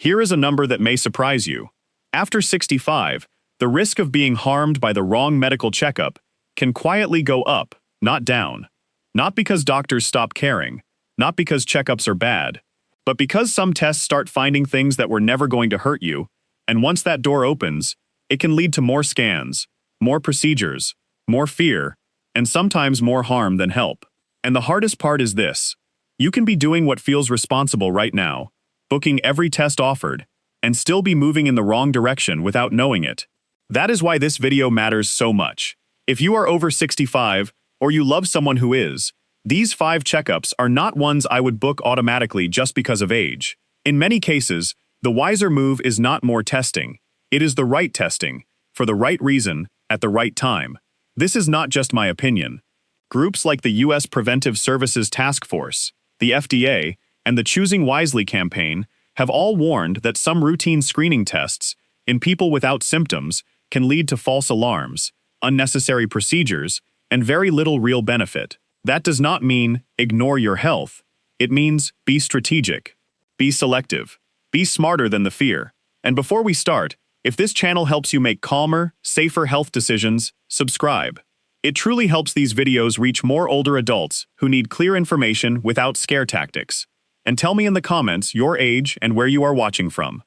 Here is a number that may surprise you. After 65, the risk of being harmed by the wrong medical checkup can quietly go up, not down. Not because doctors stop caring, not because checkups are bad, but because some tests start finding things that were never going to hurt you, and once that door opens, it can lead to more scans, more procedures, more fear, and sometimes more harm than help. And the hardest part is this: you can be doing what feels responsible right now, booking every test offered, and still be moving in the wrong direction without knowing it. That is why this video matters so much. If you are over 65, or you love someone who is, these 5 checkups are not ones I would book automatically just because of age. In many cases, the wiser move is not more testing. It is the right testing, for the right reason, at the right time. This is not just my opinion. Groups like the U.S. Preventive Services Task Force, the FDA, and the Choosing Wisely campaign have all warned that some routine screening tests in people without symptoms can lead to false alarms, unnecessary procedures, and very little real benefit. That does not mean ignore your health. It means be strategic, be selective, be smarter than the fear. And before we start, if this channel helps you make calmer, safer health decisions, subscribe. It truly helps these videos reach more older adults who need clear information without scare tactics. And tell me in the comments your age and where you are watching from.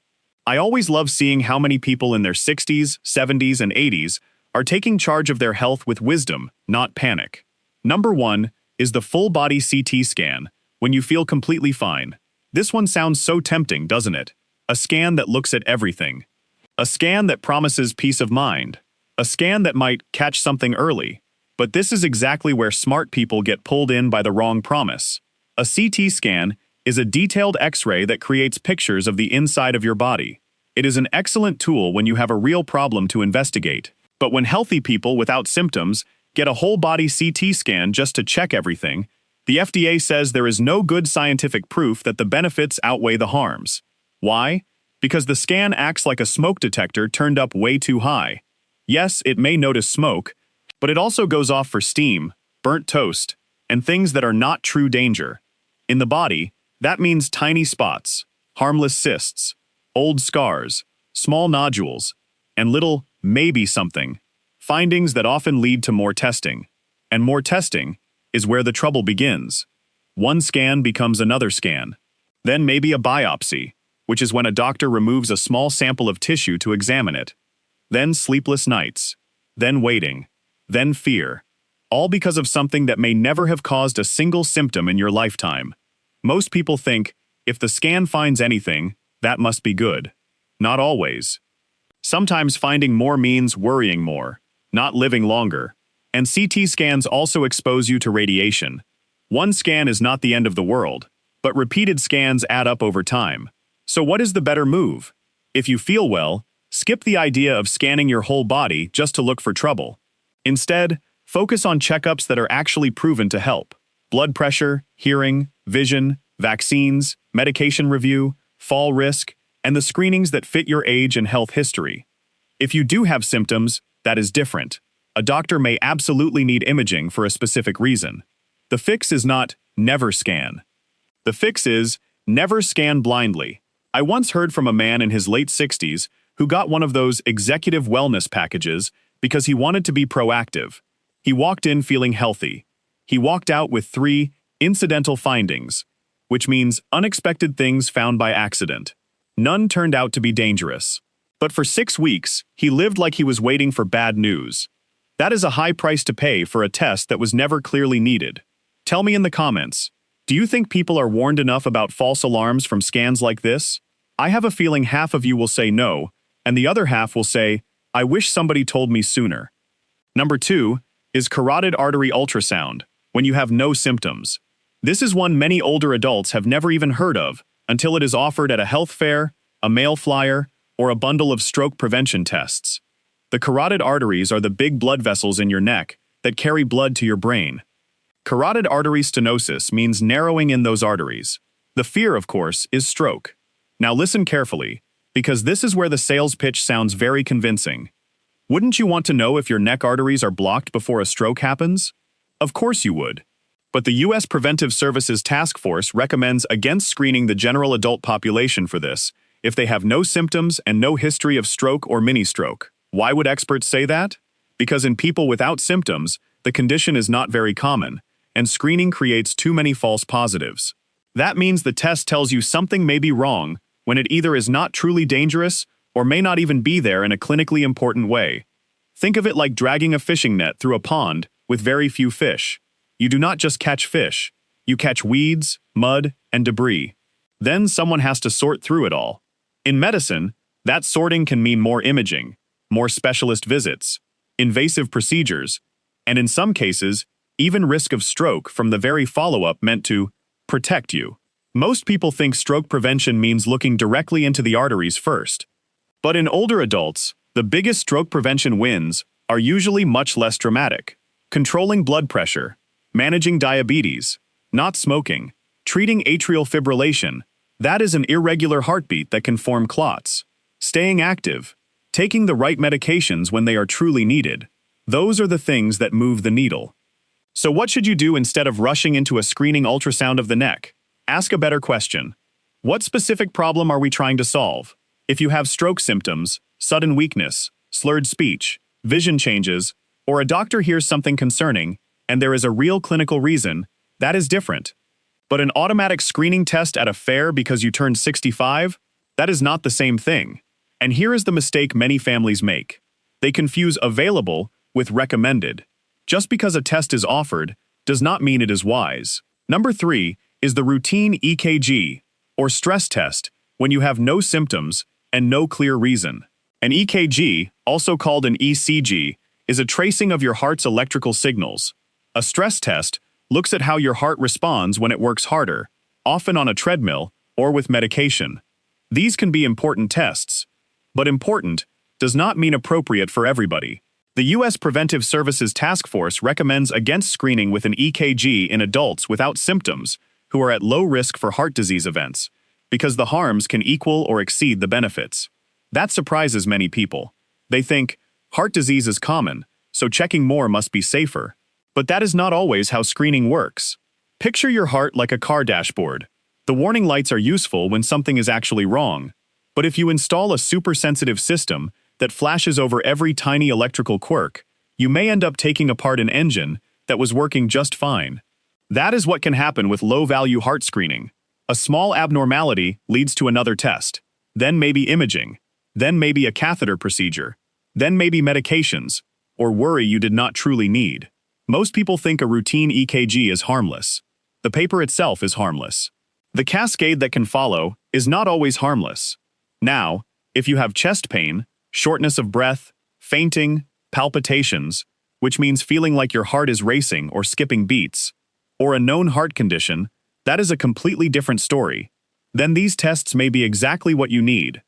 I always love seeing how many people in their 60s, 70s, and 80s are taking charge of their health with wisdom, not panic. Number 1 is the full-body CT scan, when you feel completely fine. This one sounds so tempting, doesn't it? A scan that looks at everything. A scan that promises peace of mind. A scan that might catch something early. But this is exactly where smart people get pulled in by the wrong promise. A CT scan is a detailed X-ray that creates pictures of the inside of your body. It is an excellent tool when you have a real problem to investigate. But when healthy people without symptoms get a whole-body CT scan just to check everything, the FDA says there is no good scientific proof that the benefits outweigh the harms. Why? Because the scan acts like a smoke detector turned up way too high. Yes, it may notice smoke, but it also goes off for steam, burnt toast, and things that are not true danger. In the body, that means tiny spots, harmless cysts, old scars, small nodules, and little maybe something, findings that often lead to more testing. And more testing is where the trouble begins. One scan becomes another scan. Then maybe a biopsy, which is when a doctor removes a small sample of tissue to examine it. Then sleepless nights. Then waiting. Then fear. All because of something that may never have caused a single symptom in your lifetime. Most people think, if the scan finds anything, that must be good. Not always. Sometimes finding more means worrying more, not living longer. And CT scans also expose you to radiation. One scan is not the end of the world, but repeated scans add up over time. So what is the better move? If you feel well, skip the idea of scanning your whole body just to look for trouble. Instead, focus on checkups that are actually proven to help. Blood pressure, hearing, vision, vaccines, medication review, fall risk, and the screenings that fit your age and health history. If you do have symptoms, that is different. A doctor may absolutely need imaging for a specific reason. The fix is not never scan. The fix is never scan blindly. I once heard from a man in his late 60s who got one of those executive wellness packages because he wanted to be proactive. He walked in feeling healthy. He walked out with 3 incidental findings, which means unexpected things found by accident. None turned out to be dangerous. But for 6 weeks, he lived like he was waiting for bad news. That is a high price to pay for a test that was never clearly needed. Tell me in the comments, do you think people are warned enough about false alarms from scans like this? I have a feeling half of you will say no, and the other half will say, I wish somebody told me sooner. Number 2 is carotid artery ultrasound, when you have no symptoms. This is one many older adults have never even heard of until it is offered at a health fair, a mail flyer, or a bundle of stroke prevention tests. The carotid arteries are the big blood vessels in your neck that carry blood to your brain. Carotid artery stenosis means narrowing in those arteries. The fear, of course, is stroke. Now listen carefully, because this is where the sales pitch sounds very convincing. Wouldn't you want to know if your neck arteries are blocked before a stroke happens? Of course you would. But the U.S. Preventive Services Task Force recommends against screening the general adult population for this, if they have no symptoms and no history of stroke or mini-stroke. Why would experts say that? Because in people without symptoms, the condition is not very common, and screening creates too many false positives. That means the test tells you something may be wrong when it either is not truly dangerous or may not even be there in a clinically important way. Think of it like dragging a fishing net through a pond with very few fish. You do not just catch fish, you catch weeds, mud, and debris. Then someone has to sort through it all. In medicine, that sorting can mean more imaging, more specialist visits, invasive procedures, and in some cases, even risk of stroke from the very follow-up meant to protect you. Most people think stroke prevention means looking directly into the arteries first. But in older adults, the biggest stroke prevention wins are usually much less dramatic. Controlling blood pressure, managing diabetes, not smoking, treating atrial fibrillation, that is an irregular heartbeat that can form clots. Staying active, taking the right medications when they are truly needed. Those are the things that move the needle. So what should you do instead of rushing into a screening ultrasound of the neck? Ask a better question. What specific problem are we trying to solve? If you have stroke symptoms, sudden weakness, slurred speech, vision changes, or a doctor hears something concerning, and there is a real clinical reason, that is different. But an automatic screening test at a fair because you turned 65? That is not the same thing. And here is the mistake many families make. They confuse available with recommended. Just because a test is offered does not mean it is wise. Number 3 is the routine EKG, or stress test, when you have no symptoms and no clear reason. An EKG, also called an ECG, is a tracing of your heart's electrical signals. A stress test looks at how your heart responds when it works harder, often on a treadmill or with medication. These can be important tests, but important does not mean appropriate for everybody. The U.S. Preventive Services Task Force recommends against screening with an EKG in adults without symptoms who are at low risk for heart disease events, because the harms can equal or exceed the benefits. That surprises many people. They think, heart disease is common, so checking more must be safer. But that is not always how screening works. Picture your heart like a car dashboard. The warning lights are useful when something is actually wrong. But if you install a super-sensitive system that flashes over every tiny electrical quirk, you may end up taking apart an engine that was working just fine. That is what can happen with low-value heart screening. A small abnormality leads to another test, then maybe imaging, then maybe a catheter procedure, then maybe medications, or worry you did not truly need. Most people think a routine EKG is harmless. The paper itself is harmless. The cascade that can follow is not always harmless. Now, if you have chest pain, shortness of breath, fainting, palpitations, which means feeling like your heart is racing or skipping beats, or a known heart condition, that is a completely different story. Then these tests may be exactly what you need.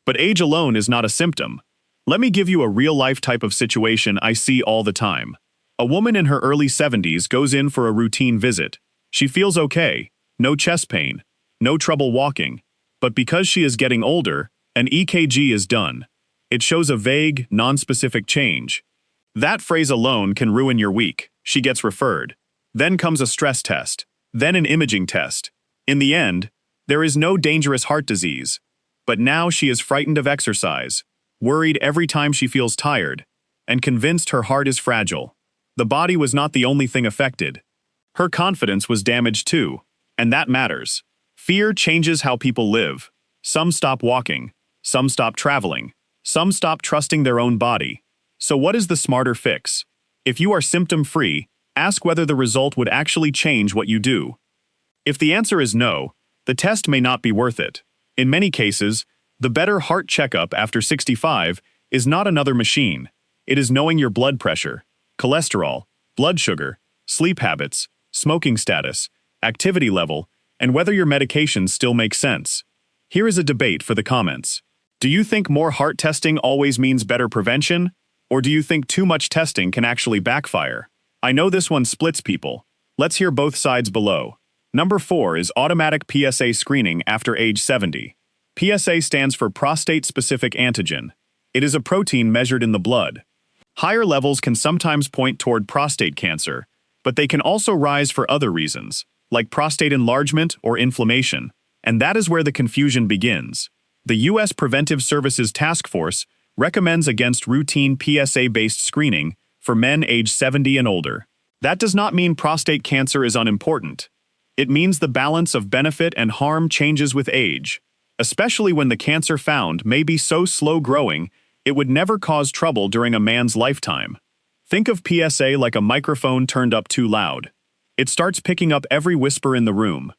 But age alone is not a symptom. Let me give you a real-life type of situation I see all the time. A woman in her early 70s goes in for a routine visit. She feels okay, no chest pain, no trouble walking, but because she is getting older, an EKG is done. It shows a vague, non-specific change. That phrase alone can ruin your week. She gets referred. Then comes a stress test, then an imaging test. In the end, there is no dangerous heart disease, but now she is frightened of exercise, worried every time she feels tired, and convinced her heart is fragile. The body was not the only thing affected. Her confidence was damaged too, and that matters. Fear changes how people live. Some stop walking, some stop traveling, some stop trusting their own body. So what is the smarter fix? If you are symptom-free, ask whether the result would actually change what you do. If the answer is no, the test may not be worth it. In many cases, the better heart checkup after 65 is not another machine. It is knowing your blood pressure, cholesterol, blood sugar, sleep habits, smoking status, activity level, and whether your medications still make sense. Here is a debate for the comments. Do you think more heart testing always means better prevention? Or do you think too much testing can actually backfire? I know this one splits people. Let's hear both sides below. Number 4 is automatic PSA screening after age 70. PSA stands for prostate-specific antigen. It is a protein measured in the blood. Higher levels can sometimes point toward prostate cancer, but they can also rise for other reasons, like prostate enlargement or inflammation, and that is where the confusion begins. The U.S. Preventive Services Task Force recommends against routine PSA-based screening for men age 70 and older. That does not mean prostate cancer is unimportant. It means the balance of benefit and harm changes with age, especially when the cancer found may be so slow-growing it would never cause trouble during a man's lifetime. Think of PSA like a microphone turned up too loud. It starts picking up every whisper in the room.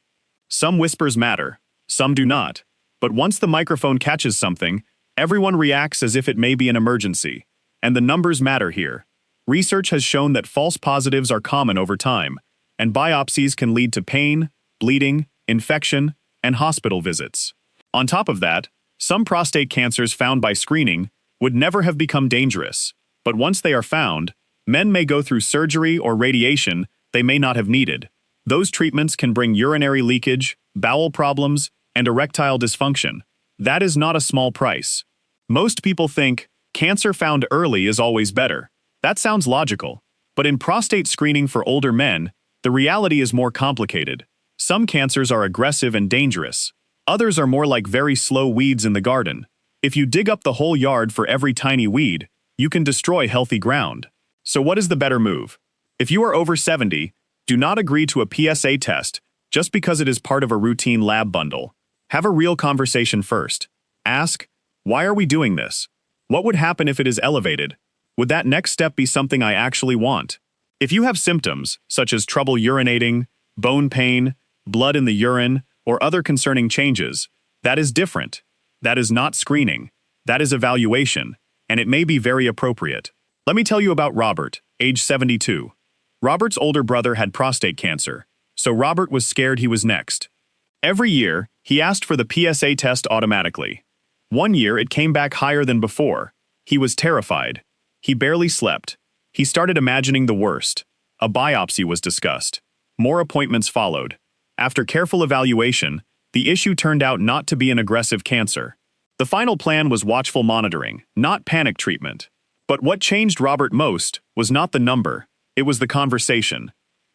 Some whispers matter, some do not. But once the microphone catches something, everyone reacts as if it may be an emergency. And the numbers matter here. Research has shown that false positives are common over time, and biopsies can lead to pain, bleeding, infection, and hospital visits. On top of that, some prostate cancers found by screening would never have become dangerous, but once they are found, men may go through surgery or radiation they may not have needed. Those treatments can bring urinary leakage, bowel problems, and erectile dysfunction. That is not a small price. Most people think cancer found early is always better. That sounds logical, but in prostate screening for older men, the reality is more complicated. Some cancers are aggressive and dangerous. Others are more like very slow weeds in the garden. If you dig up the whole yard for every tiny weed, you can destroy healthy ground. So what is the better move? If you are over 70, do not agree to a PSA test just because it is part of a routine lab bundle. Have a real conversation first. Ask, why are we doing this? What would happen if it is elevated? Would that next step be something I actually want? If you have symptoms, such as trouble urinating, bone pain, blood in the urine, or other concerning changes, that is different. That is not screening. That is evaluation, and it may be very appropriate. Let me tell you about Robert, age 72. Robert's older brother had prostate cancer, so Robert was scared he was next. Every year, he asked for the PSA test automatically. One year, it came back higher than before. He was terrified. He barely slept. He started imagining the worst. A biopsy was discussed. More appointments followed. After careful evaluation, the issue turned out not to be an aggressive cancer. The final plan was watchful monitoring, not panic treatment. But what changed Robert most was not the number, it was the conversation.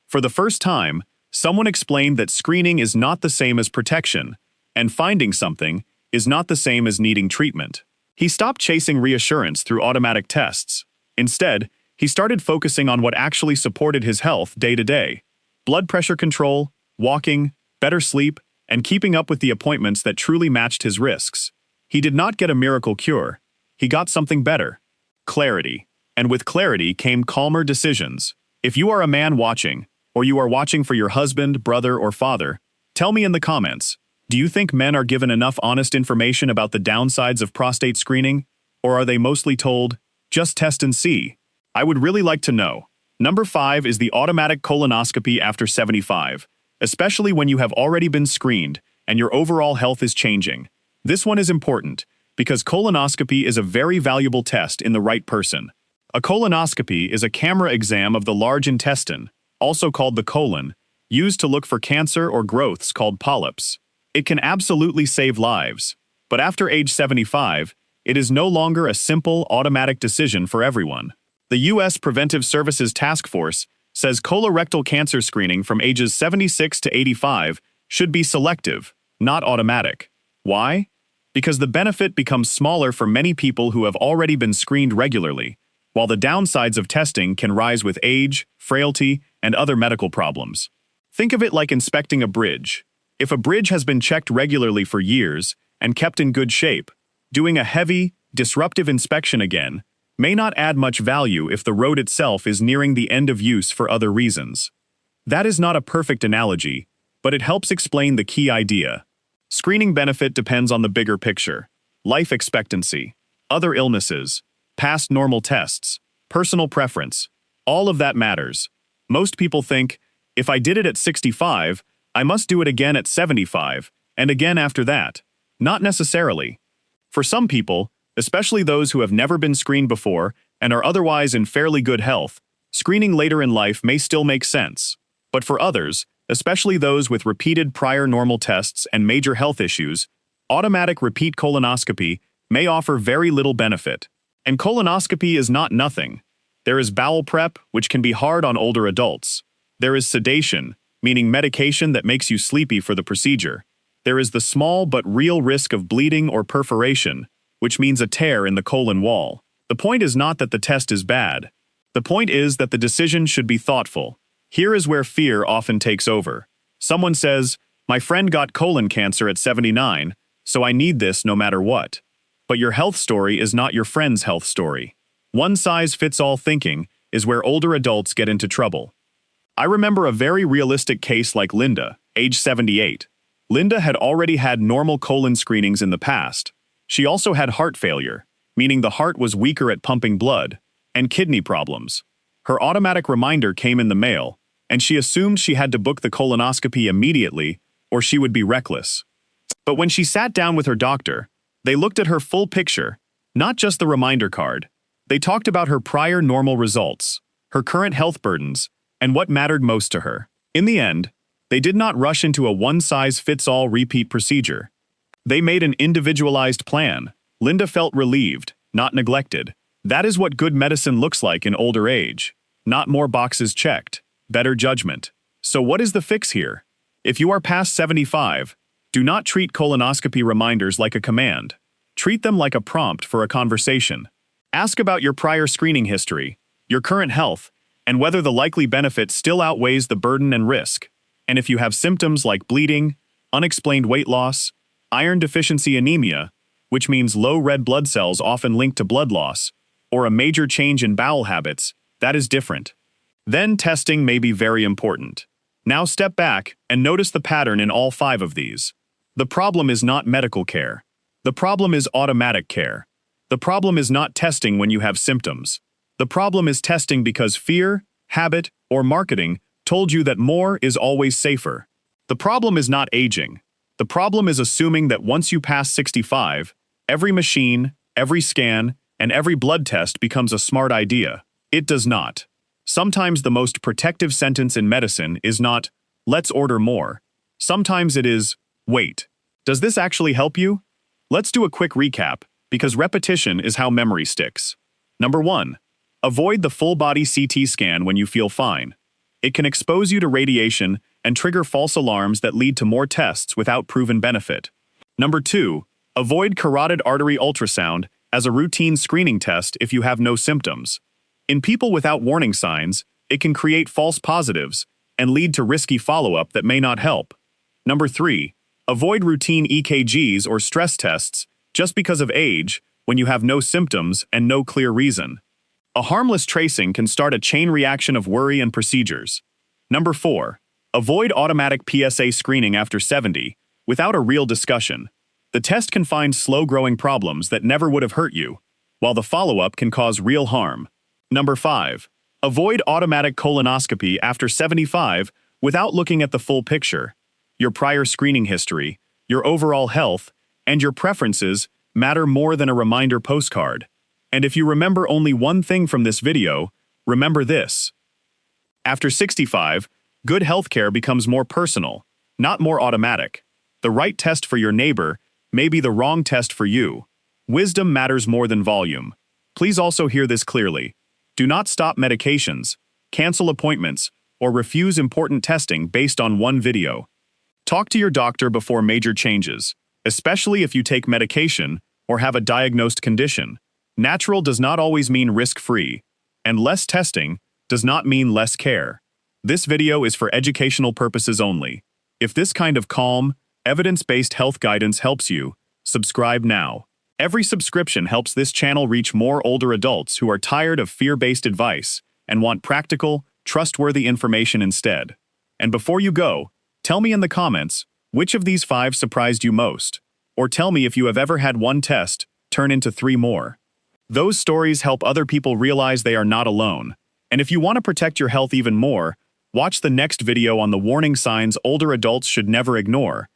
For the first time, someone explained that screening is not the same as protection, and finding something is not the same as needing treatment. He stopped chasing reassurance through automatic tests. Instead, he started focusing on what actually supported his health day to day. Blood pressure control, walking, better sleep, and keeping up with the appointments that truly matched his risks. He did not get a miracle cure. He got something better. Clarity. And with clarity came calmer decisions. If you are a man watching, or you are watching for your husband, brother, or father, tell me in the comments, do you think men are given enough honest information about the downsides of prostate screening? Or are they mostly told, just test and see? I would really like to know. Number 5 is the automatic colonoscopy after 75, especially when you have already been screened and your overall health is changing. This one is important because colonoscopy is a very valuable test in the right person. A colonoscopy is a camera exam of the large intestine, also called the colon, used to look for cancer or growths called polyps. It can absolutely save lives, but after age 75, it is no longer a simple, automatic decision for everyone. The U.S. Preventive Services Task Force says colorectal cancer screening from ages 76 to 85 should be selective, not automatic. Why? Because the benefit becomes smaller for many people who have already been screened regularly, while the downsides of testing can rise with age, frailty, and other medical problems. Think of it like inspecting a bridge. If a bridge has been checked regularly for years and kept in good shape, doing a heavy, disruptive inspection again may not add much value if the road itself is nearing the end of use for other reasons. That is not a perfect analogy, but it helps explain the key idea. Screening benefit depends on the bigger picture: life expectancy, other illnesses, past normal tests, personal preference. All of that matters. Most people think, if I did it at 65, I must do it again at 75, and again after that. Not necessarily. For some people, especially those who have never been screened before and are otherwise in fairly good health, screening later in life may still make sense. But for others, especially those with repeated prior normal tests and major health issues, automatic repeat colonoscopy may offer very little benefit. And colonoscopy is not nothing. There is bowel prep, which can be hard on older adults. There is sedation, meaning medication that makes you sleepy for the procedure. There is the small but real risk of bleeding or perforation, which means a tear in the colon wall. The point is not that the test is bad. The point is that the decision should be thoughtful. Here is where fear often takes over. Someone says, "My friend got colon cancer at 79, so I need this no matter what." But your health story is not your friend's health story. One-size-fits-all thinking is where older adults get into trouble. I remember a very realistic case like Linda, age 78. Linda had already had normal colon screenings in the past. She also had heart failure, meaning the heart was weaker at pumping blood, and kidney problems. Her automatic reminder came in the mail, and she assumed she had to book the colonoscopy immediately or she would be reckless. But when she sat down with her doctor, they looked at her full picture, not just the reminder card. They talked about her prior normal results, her current health burdens, and what mattered most to her. In the end, they did not rush into a one-size-fits-all repeat procedure. They made an individualized plan. Linda felt relieved, not neglected. That is what good medicine looks like in older age. Not more boxes checked, better judgment. So what is the fix here? If you are past 75, do not treat colonoscopy reminders like a command. Treat them like a prompt for a conversation. Ask about your prior screening history, your current health, and whether the likely benefit still outweighs the burden and risk. And if you have symptoms like bleeding, unexplained weight loss, iron deficiency anemia, which means low red blood cells often linked to blood loss, or a major change in bowel habits, that is different. Then testing may be very important. Now step back and notice the pattern in all 5 of these. The problem is not medical care. The problem is automatic care. The problem is not testing when you have symptoms. The problem is testing because fear, habit, or marketing told you that more is always safer. The problem is not aging. The problem is assuming that once you pass 65, every machine, every scan, and every blood test becomes a smart idea. It does not. Sometimes the most protective sentence in medicine is not, "Let's order more." Sometimes it is, "Wait. Does this actually help you?" Let's do a quick recap, because repetition is how memory sticks. Number 1. Avoid the full-body CT scan when you feel fine. It can expose you to radiation and trigger false alarms that lead to more tests without proven benefit. Number 2. Avoid carotid artery ultrasound as a routine screening test if you have no symptoms. In people without warning signs, it can create false positives and lead to risky follow-up that may not help. Number 3. Avoid routine EKGs or stress tests just because of age when you have no symptoms and no clear reason. A harmless tracing can start a chain reaction of worry and procedures. Number 4. Avoid automatic PSA screening after 70 without a real discussion. The test can find slow-growing problems that never would have hurt you, while the follow-up can cause real harm. Number 5. Avoid automatic colonoscopy after 75 without looking at the full picture. Your prior screening history, your overall health, and your preferences matter more than a reminder postcard. And if you remember only one thing from this video, remember this. After 65, good healthcare becomes more personal, not more automatic. The right test for your neighbor may be the wrong test for you. Wisdom matters more than volume. Please also hear this clearly. Do not stop medications, cancel appointments, or refuse important testing based on one video. Talk to your doctor before major changes, especially if you take medication or have a diagnosed condition. Natural does not always mean risk-free, and less testing does not mean less care. This video is for educational purposes only. If this kind of calm, evidence-based health guidance helps you, subscribe now. Every subscription helps this channel reach more older adults who are tired of fear-based advice and want practical, trustworthy information instead. And before you go, tell me in the comments, which of these 5 surprised you most? Or tell me if you have ever had one test turn into 3 more. Those stories help other people realize they are not alone. And if you want to protect your health even more, watch the next video on the warning signs older adults should never ignore.